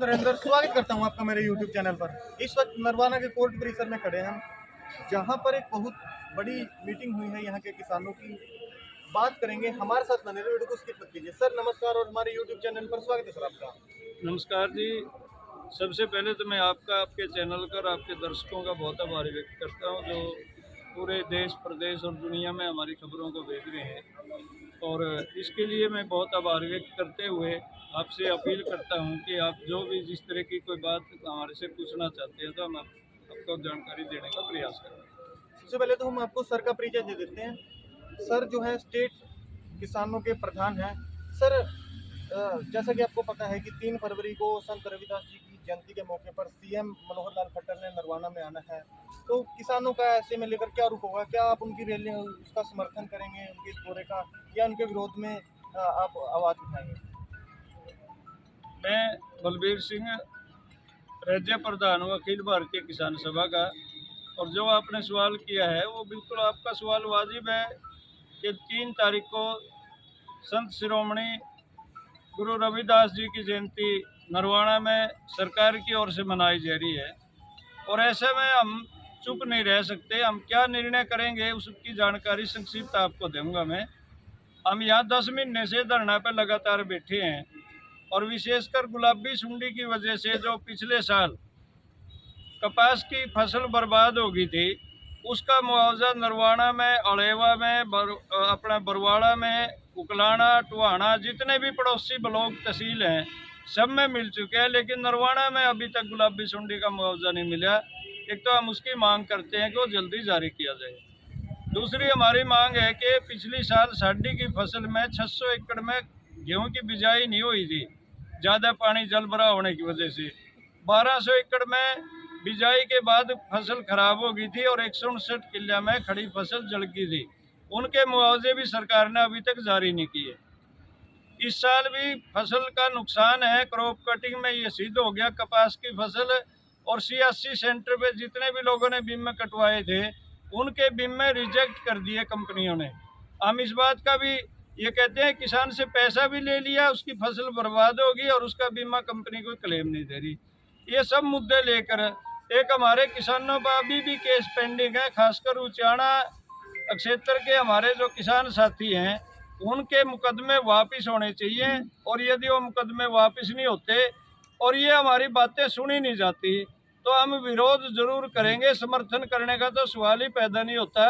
नरेंद्र, स्वागत करता हूं आपका मेरे YouTube चैनल पर। इस वक्त नरवाना के कोर्ट परिसर में खड़े हैं हम, जहां पर एक बहुत बड़ी मीटिंग हुई है यहाँ के किसानों की। बात करेंगे, हमारे साथ बने रहे, वीडियो को स्किप मत कीजिए। सर नमस्कार और हमारे YouTube चैनल पर स्वागत है सर आपका। नमस्कार जी। सबसे पहले तो मैं आपका, आपके चैनल का और आपके दर्शकों का बहुत आभार व्यक्त करता हूं, जो पूरे देश प्रदेश और दुनिया में हमारी खबरों को भेज रहे हैं। और इसके लिए मैं बहुत आभार व्यक्त करते हुए आपसे अपील करता हूं कि आप जो भी जिस तरह की कोई बात हमारे से पूछना चाहते हैं तो हम आपको जानकारी देने का प्रयास करें। सबसे पहले तो हम आपको सर का परिचय दे देते हैं। सर जो है स्टेट किसानों के प्रधान हैं। सर जैसा कि आपको पता है कि 3 फरवरी को संत रविदास जी की जयंती के मौके पर सीएम मनोहर लाल खट्टर ने नरवाना में आना है, तो किसानों का ऐसे में लेकर क्या रुख होगा? क्या आप उनकी रैली उसका समर्थन करेंगे, उनके इस दौरे का, या उनके विरोध में आप आवाज़ उठाएंगे? मैं बलबीर सिंह, राज्य प्रधान हूँ अखिल भारतीय किसान सभा का। और जो आपने सवाल किया है वो बिल्कुल आपका सवाल वाजिब है कि 3 तारीख को संत शिरोमणि गुरु रविदास जी की जयंती नरवाना में सरकार की ओर से मनाई जा रही है। और ऐसे में हम चुप नहीं रह सकते। हम क्या निर्णय करेंगे उसकी जानकारी संक्षिप्त आपको दूंगा मैं। हम यहाँ 10 महीने से धरना पर लगातार बैठे हैं और विशेषकर गुलाबी सुंडी की वजह से जो पिछले साल कपास की फसल बर्बाद हो गई थी, उसका मुआवजा नरवाना में, अड़ेवा में, अपना बरवाड़ा में, उकलाना, टुहाना, जितने भी पड़ोसी ब्लॉक तहसील हैं सब में मिल चुके हैं, लेकिन नरवाना में अभी तक गुलाबी सुंडी का मुआवजा नहीं मिला। एक तो हम उसकी मांग करते हैं कि वो जल्दी जारी किया जाए। दूसरी हमारी मांग है कि पिछली साल साडी की फसल में 600 एकड़ में गेहूं की बिजाई नहीं हुई थी, ज़्यादा पानी जल भरा होने की वजह से। 1200 एकड़ में बिजाई के बाद फसल खराब हो गई थी और 159 किले में खड़ी फसल जल गई थी। उनके मुआवजे भी सरकार ने अभी तक जारी नहीं किए। इस साल भी फसल का नुकसान है, क्रॉप कटिंग में ये सिद्ध हो गया। कपास की फसल और 86 सेंटर पे जितने भी लोगों ने बीमे कटवाए थे उनके बीमे रिजेक्ट कर दिए कंपनियों ने। हम इस बात का भी ये कहते हैं, किसान से पैसा भी ले लिया, उसकी फसल बर्बाद होगी और उसका बीमा कंपनी को क्लेम नहीं दे रही। ये सब मुद्दे लेकर एक हमारे किसानों पर अभी भी केस पेंडिंग है। खासकर उचाना क्षेत्र के हमारे जो किसान साथी हैं उनके मुकदमे वापस होने चाहिए। और यदि वो मुकदमे वापस नहीं होते और ये हमारी बातें सुनी नहीं जाती तो हम विरोध जरूर करेंगे। समर्थन करने का तो सवाल ही पैदा नहीं होता।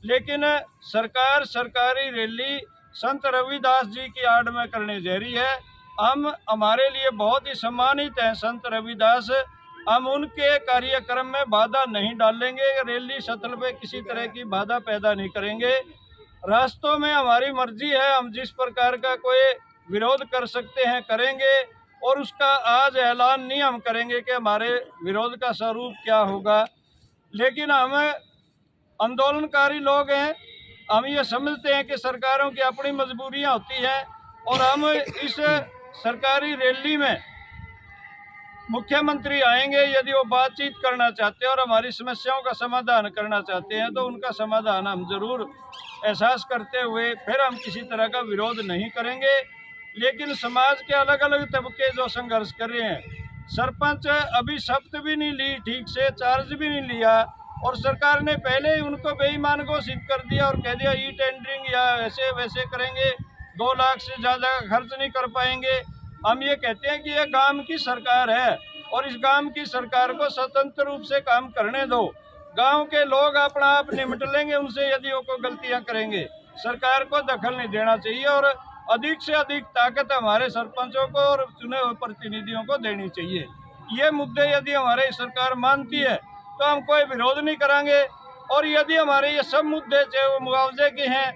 लेकिन सरकार सरकारी रैली संत रविदास जी की आड़ में करने जा रही है। हम हमारे लिए बहुत ही सम्मानित हैं संत रविदास। हम उनके कार्यक्रम में बाधा नहीं डालेंगे। रैली सतल पे किसी तरह की बाधा पैदा नहीं करेंगे। रास्तों में हमारी मर्जी है, हम जिस प्रकार का कोई विरोध कर सकते हैं करेंगे। और उसका आज ऐलान नहीं हम करेंगे कि हमारे विरोध का स्वरूप क्या होगा। लेकिन हम आंदोलनकारी लोग हैं, हम ये समझते हैं कि सरकारों की अपनी मजबूरियां होती हैं। और हम इस सरकारी रैली में मुख्यमंत्री आएंगे, यदि वो बातचीत करना चाहते हैं और हमारी समस्याओं का समाधान करना चाहते हैं तो उनका समाधान हम जरूर एहसास करते हुए फिर हम किसी तरह का विरोध नहीं करेंगे। लेकिन समाज के अलग अलग तबके जो संघर्ष कर रहे हैं, सरपंच अभी शपथ भी नहीं ली, ठीक से चार्ज भी नहीं लिया और सरकार ने पहले ही उनको बेईमान घोषित कर दिया और कह दिया ई टेंडरिंग या ऐसे वैसे करेंगे, 2 लाख से ज़्यादा खर्च नहीं कर पाएंगे। हम ये कहते हैं कि ये गांव की सरकार है और इस गांव की सरकार को स्वतंत्र रूप से काम करने दो। गांव के लोग अपना आप निपट लेंगे उनसे, यदि वो कोई गलतियां करेंगे। सरकार को दखल नहीं देना चाहिए और अधिक से अधिक ताकत हमारे सरपंचों को और चुने हुए प्रतिनिधियों को देनी चाहिए। ये मुद्दे यदि हमारी सरकार मानती है तो हम कोई विरोध नहीं करेंगे। और यदि हमारे ये सब मुद्दे, चाहे वो मुआवजे के हैं,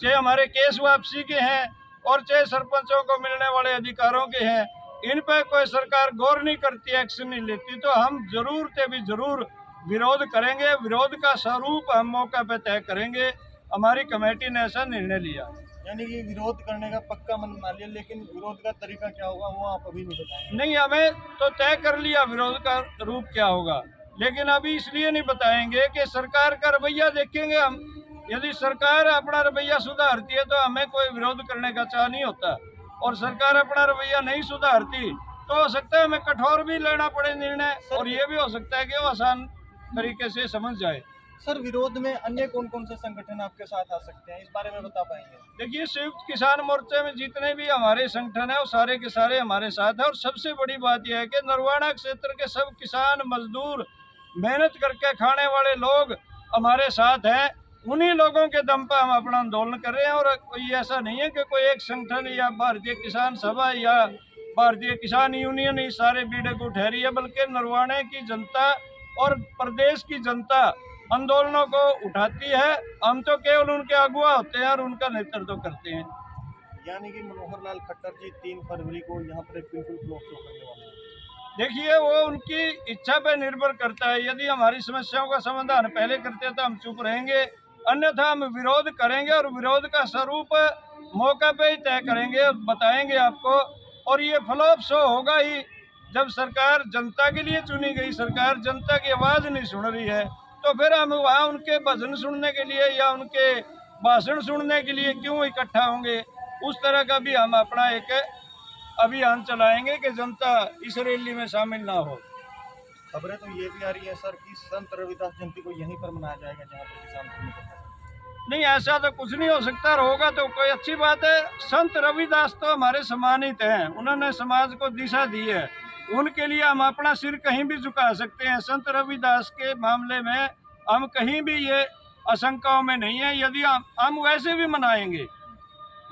चाहे हमारे केस वापसी के हैं और चाहे सरपंचों को मिलने वाले अधिकारों के हैं, इन पर कोई सरकार गौर नहीं करती, एक्शन नहीं लेती, तो हम जरूर से भी जरूर विरोध करेंगे। विरोध का स्वरूप हम मौका पर तय करेंगे। हमारी कमेटी ने ऐसा निर्णय लिया। यानी कि विरोध करने का पक्का मन बना लिया, लेकिन विरोध का तरीका क्या होगा वो आप अभी नहीं बताएंगे? नहीं, हमें तो तय कर लिया विरोध का रूप क्या होगा, लेकिन अभी इसलिए नहीं बताएंगे कि सरकार का रवैया देखेंगे हम। यदि सरकार अपना रवैया सुधारती है तो हमें कोई विरोध करने का चाह नहीं होता, और सरकार अपना रवैया नहीं सुधारती तो हो सकता है हमें कठोर भी लेना पड़े निर्णय, और ये भी हो सकता है कि वो आसान तरीके से समझ जाए। सर विरोध में अन्य कौन कौन से संगठन आपके साथ आ सकते हैं, इस बारे में बता पाएंगे? देखिए, संयुक्त किसान मोर्चे में जितने भी हमारे संगठन है वो सारे के सारे हमारे साथ है। और सबसे बड़ी बात यह है कि नरवाना क्षेत्र के सब किसान मजदूर, मेहनत करके खाने वाले लोग हमारे साथ हैं। उन्हीं लोगों के दम पर हम अपना आंदोलन कर रहे हैं। और कोई ऐसा नहीं है कि कोई एक संगठन या भारतीय किसान सभा या भारतीय किसान यूनियन ही सारे बीड़े को ठहरी है, बल्कि नरवाने की जनता और प्रदेश की जनता आंदोलनों को उठाती है। हम तो केवल उनके अगुवा होते हैं और उनका नेतृत्व करते हैं। यानी कि मनोहर लाल खट्टर जी 3 फरवरी को यहाँ पर एक बिल्कुल फ्लॉप शो करने वाले हैं। देखिए, वो उनकी इच्छा पे निर्भर करता है। यदि हमारी समस्याओं का समाधान पहले करते तो हम चुप रहेंगे, अन्यथा हम विरोध करेंगे और विरोध का स्वरूप मौका पे ही तय करेंगे और बताएंगे आपको। और ये फ्लॉप शो होगा ही जब सरकार जनता के लिए चुनी गई सरकार जनता की आवाज़ नहीं सुन रही है, तो फिर हम वहाँ उनके भजन सुनने के लिए या उनके भाषण सुनने के लिए क्यों इकट्ठा होंगे। उस तरह का भी हम अपना एक अभियान चलाएंगे कि जनता इस रैली में शामिल ना हो। खबरें तो ये भी आ रही है सर कि संत रविदास जयंती को यहीं पर मनाया जाएगा जहाँ पर किसान धरने पर हैं। नहीं, ऐसा तो कुछ नहीं हो सकता। और होगा तो कोई अच्छी बात है। संत रविदास तो हमारे सम्मानित हैं, उन्होंने समाज को दिशा दी है। उनके लिए हम अपना सिर कहीं भी झुका सकते हैं। संत रविदास के मामले में हम कहीं भी ये आशंकाओं में नहीं है। यदि हम वैसे भी मनाएंगे,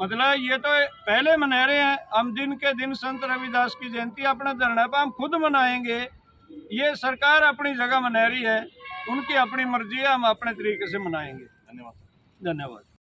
मतलब ये तो पहले मना रहे हैं, हम दिन के दिन संत रविदास की जयंती अपने धरने पर हम खुद मनाएंगे। ये सरकार अपनी जगह मना रही है, उनकी अपनी मर्जी है, हम अपने तरीके से मनाएंगे। धन्यवाद। धन्यवाद।